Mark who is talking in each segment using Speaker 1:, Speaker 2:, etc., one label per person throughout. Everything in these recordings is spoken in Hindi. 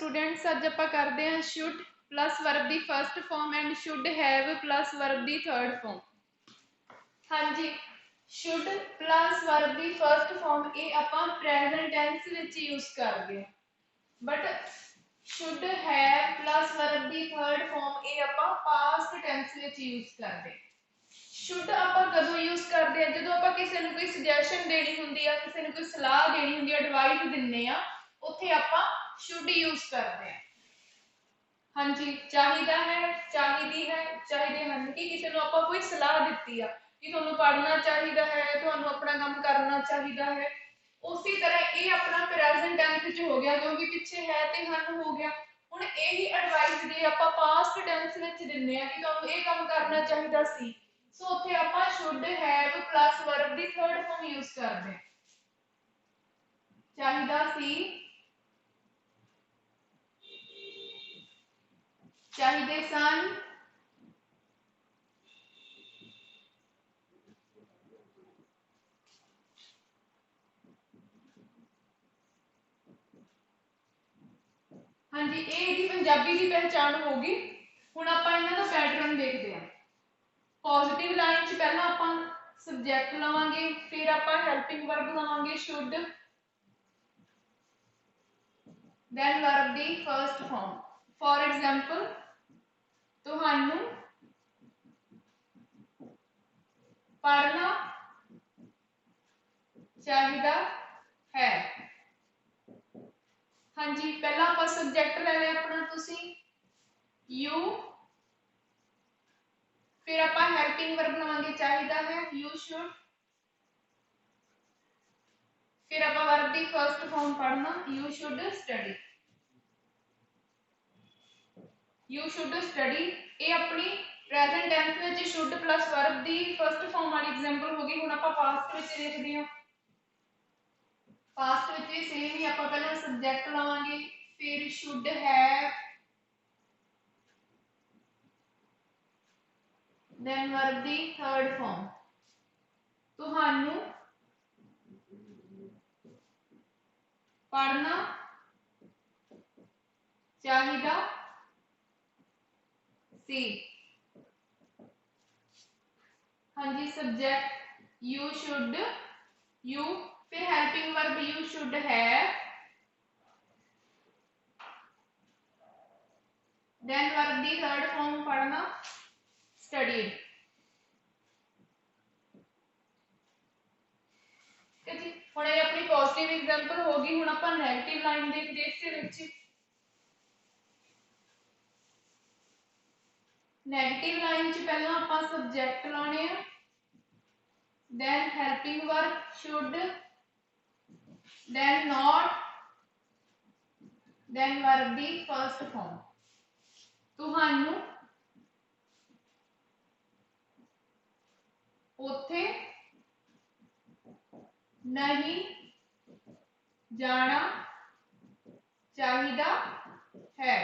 Speaker 1: स्टूडेंट्स अज आप करते हैं शुड प्लस वर्ब की first form and should have plus verb की थर्ड फॉर्म। हाँ जी, शुड प्लस वर्ब की फर्स्ट फॉर्म ये आप प्रेजेंट टेंस विच यूज करते हैं, but should have plus verb की थर्ड फॉर्म ये आप पास्ट टेंस विच यूज करते हैं। शुड आप कदों यूज करते हैं जो आप किसी को कोई सजेशन देनी होंगी है, किसी को कोई सलाह देनी होंगी, एडवाइस दिंने आ, उत्थे आप शुड यूज करते हैं। हाँ जी, चाहिदा है, चाहिदी है, चाहिए हैं कि किसी को आप कोई सलाह दी है कि तुहानू पढ़ना चाहिए है, तुहानू अपना काम करना चाहिए है, उसी तरह ये अपना प्रेजेंट टेंस च हो गया क्योंकि पिछे है तो हन हो गया। हुण यही एडवाइस जे आपां पास्ट टेंस विच दिंने आ कि तुहानू ये काम करना चाहिए सी, सो उत्थे आपां शुड हैव प्लस वर्ब दी थर्ड फॉर्म यूज करदे हैं। चाहिदा सी, चाहिए सन, हाँ जी, ये पंजाबी की पहचान होगी। हुण आपां इन्हां दा पैटर्न देखते हैं। पॉजिटिव लाइन च पहला आपां सब्जैक्ट लवांगे, फिर आपां हेल्पिंग वर्ब लवांगे should, then verb the first form. For example, तुहानू पढ़ना चाहिए है। हाँ जी, पहला आप सब्जेक्ट ले लिया अपना तुसी यू, फिर आप हेल्पिंग वर्ब लवांगे चाहिए है यू शुड, फिर आप वर्ब की फर्स्ट फॉर्म पढ़ना you should study, you should study. ये अपनी प्रेजेंट टेंस में शुड प्लस वर्ब की फर्स्ट फॉर्म वाली एग्जांपल होगी। हुण आप पास्ट में देखते हैं, पास्ट में भी सेम ही आप पहले सब्जेक्ट लवांगे, फिर शुड हैव, देन वर्ब दी थर्ड फॉर्म। तुहानू पढ़ना चाहिए सी। हाँ जी, सब्जेक्ट यू शुड, यू, फिर helping verb you should have, then verb दी थर्ड फॉर्म पढ़ना स्टडीड। जी, हुण ये अपनी पॉजिटिव एग्जांपल होगी। हुण आपां नेगेटिव लाइन देखदे इसदे विच। नेगेटिव लाइन च पहला आपां सब्जेक्ट लाने आ, then helping verb should, then not, then verb the first form. तुहानू उत्थे नहीं जाना चाहिए है।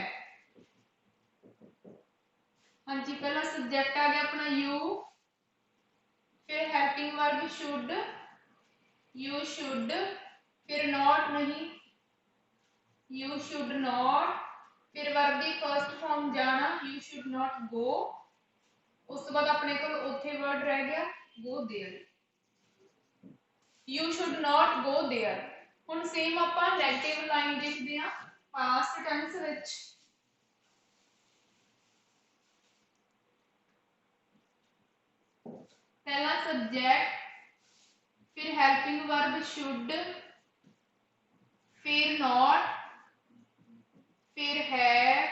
Speaker 1: हाँ जी, पहला सब्जेक्ट आ गया अपना यू, फिर helping verb should, you should, फिर नॉट नहीं यू शुड नॉट, फिर वर्ब दी फर्स्ट फॉर्म जाना यू शुड नॉट गो, उस तो बाद अपने को उत्थे वर्ड रह गया go there, you should not go there. हुण सेम आपां नेगेटिव लाइन देखदे हां पास्ट टेंस विच। पहला सब्जेक्ट, फिर हेल्पिंग वर्ब शुड, फिर नॉट, फिर है,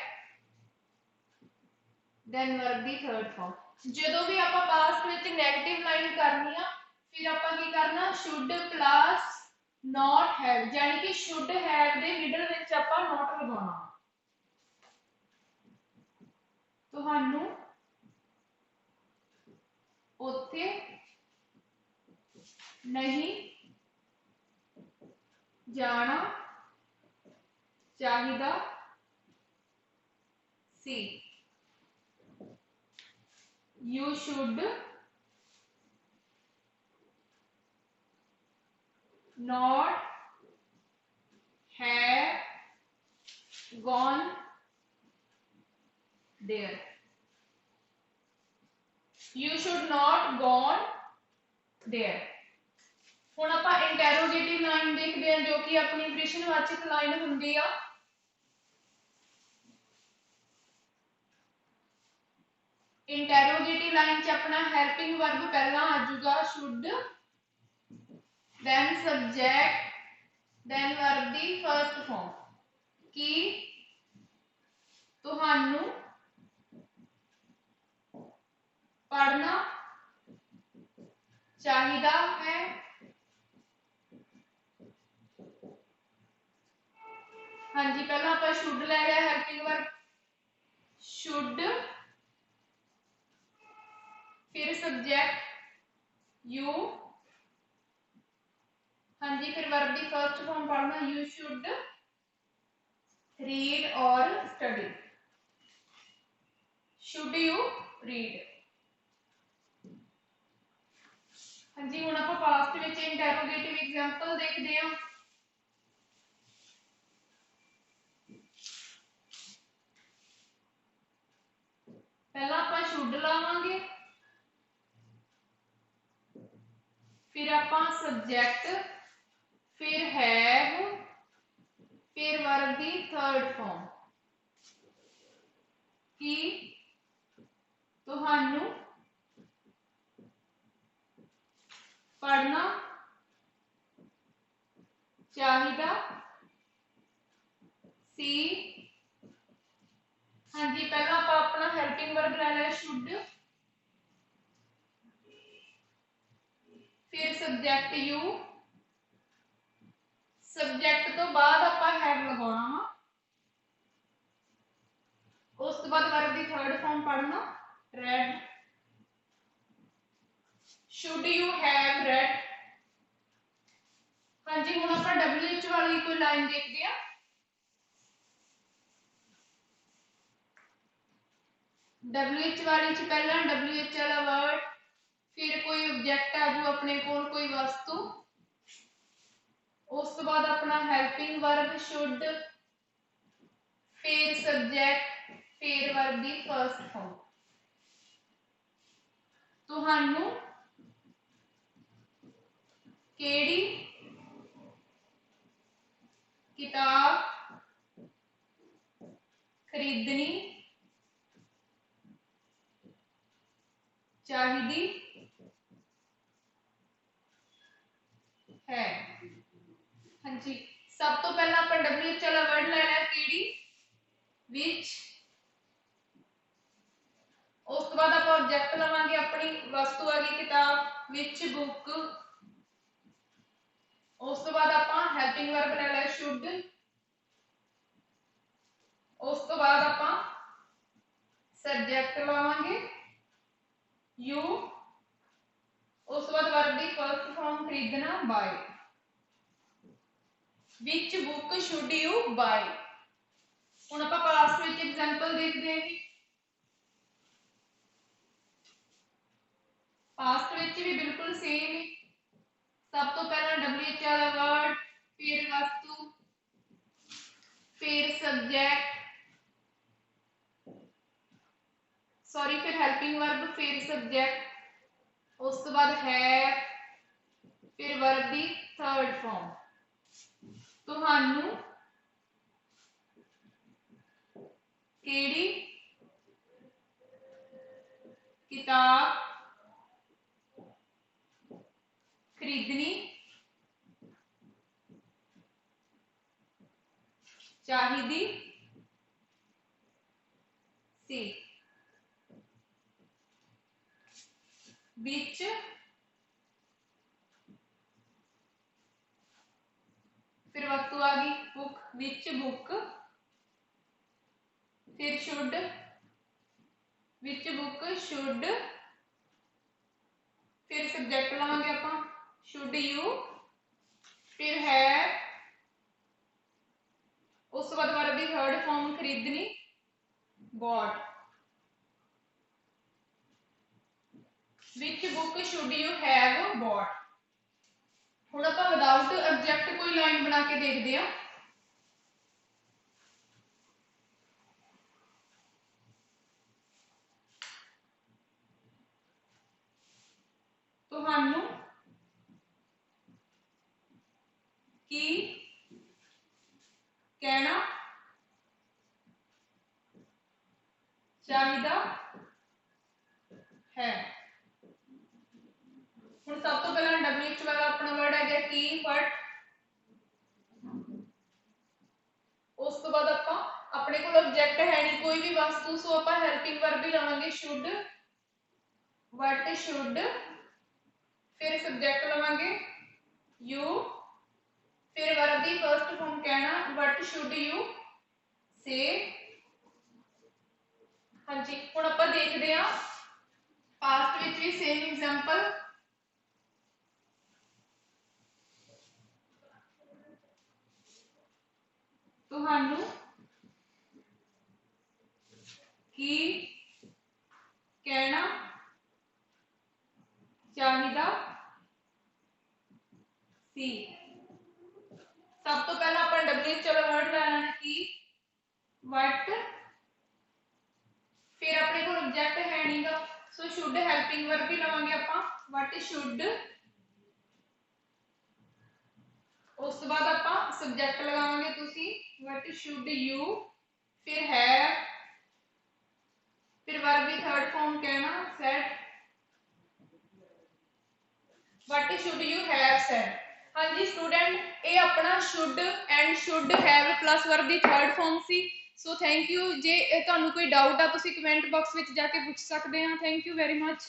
Speaker 1: देन वर्ब दी थर्ड फॉर्म। जो भी आप पास्ट विच नेगेटिव लाइन करनी आ, फिर आप की करना शुड प्लस नॉट हैव, यानी कि शुड हैव दे मिडल विच आप नॉट लगाना। तुहानू उत्थे नहीं जाना चाहिए सी, you should not have gone there, you should not gone there। ਹੁਣ ਆਪਾਂ इंटेरोगेटिव लाइन देखते हैं जो कि अपनी प्रश्नवाचक लाइन ਹੁੰਦੀ ਆ। इंटेरोगेटिव लाइन च अपना हेल्पिंग वर्ब पहला आ जाऊगा should, then subject, then verb the first form कि तुहानू पढ़ना चाहिदा है। हाँ जी, पहला आप शुड ले लिया हेल्पिंग वर्ब शुड, फिर सब्जेक्ट यू, हाँ जी, फिर वर्ब की फर्स्ट फॉर्म पढ़ना यू शुड रीड और स्टडी, शुड यू रीड। हाँ जी, हुण आपां पास्ट विच इंटेरोगेटिव एग्जांपल देखते हैं। पहला आपां शुड लावांगे, फिर आपां सब्जेक्ट, फिर हैव, फिर वर्ब दी थर्ड फॉर्म कि तुहानू पढ़ना चाहिदा सी। हाँ जी, पहला आप अपना हेल्पिंग वर्ब ले लिया शुड, फिर सब्जेक्ट यू, सब्जेक्ट तो बाद आप हैव लगाना वा, उस तो बाद वर्ब की थर्ड फॉर्म पढ़ना red, should you have read. हाँ जी, हुण आपां WH वाली कोई लाइन देखते हैं। WH वाली च पहला WH वाला वर्ड, फिर कोई ऑब्जेक्ट आ जाओ अपने कोल, कोई वस्तु, उस तो बाद अपना हेल्पिंग वर्ब शुड, फिर सब्जेक्ट, फिर वर्ब दी फर्स्ट फॉर्म। तुहानू केड़ी किताब खरीदनी चाहिदी है। हाँ जी, सब तो पहला आप WH वाला वर्ड ले लिया केड़ी, विच, उस तो बाद आप ऑब्जेक्ट लवांगे अपनी वस्तु आ गई किताब विच बुक, उस तो बाद आप हेल्पिंग वर्ब ले लिया शुड, उस तो बाद आप सब्जेक्ट लवांगे यू, उस तो बाद वर्ब की फर्स्ट फॉर्म खरीदना buy, which book should you buy. हुण आपां पास्ट विच एग्जांपल देखते हैं कि पास्ट विच भी बिल्कुल सेम ही, सब तो पहला WH वाला वर्ड, फिर वस्तु, फिर सब्जेक्ट, सॉरी फिर हेल्पिंग वर्ब, फिर सब्जेक्ट, उस तो बाद है, फिर वर्ब दी थर्ड फॉर्म। तुहानू केड़ी किताब खरीदनी चाहिदी सी, विच, फिर वस्तु आ गई बुक, विच बुक, फिर शुड, विच बुक शुड, फिर सब्जेक्ट लवांगे आप शुड यू, फिर है, उस बाद वर्ब की थर्ड फॉर्म खरीदनी bought, which book should you have bought. हुण आपां विदाउट ऑब्जेक्ट कोई लाइन बना के देखते हैं। ਤੁਹਾਨੂੰ ਕੀ ਕਹਿਣਾ ਚਾਹੀਦਾ है। ਹੁਣ ਸਭ ਤੋਂ ਪਹਿਲਾਂ WH ਵਾਲਾ ਆਪਣਾ ਵਰਡ ਹੈ ਕੀ ਬਟ ਉਸ ਤੋਂ ਬਾਅਦ ਆਪਾਂ ਆਪਣੇ ਕੋਲ ਆਬਜੈਕਟ ਹੈ ਨਹੀਂ ਕੋਈ ਵੀ ਵਸਤੂ ਸੋ ਆਪਾਂ ਹੈਲਪਿੰਗ ਵਰਬ ਹੀ ਲਵਾਂਗੇ should what should फिर सब्जेक्ट लवांगे you फिर वर्ब दी फर्स्ट फॉर्म कहना what should you say। हाँ जी हुण आपां देखदे हां पास्ट विच भी सेम एग्जांपल तुहानू की कहना चाहिदा सी। सब तो पहला अपन WH वाला वर्ड लेना है की what फिर अपने को ऑब्जेक्ट है नहीं गा सो शुड हेल्पिंग वर्ब भी लवांगे अपन what should उस तो बाद अपन सब्जेक्ट लगावांगे तुसी what should you फिर है फिर वर्ब की थर्ड फॉर्म कहना said what should you have said। हाँ जी स्टूडेंट ये अपना should and should have plus verb की थर्ड फॉर्म सी। सो थैंक यू जे तुहानू कोई डाउट आ तुसी कमेंट बॉक्स विच जाके पूछ सकते हैं। Thank you very much.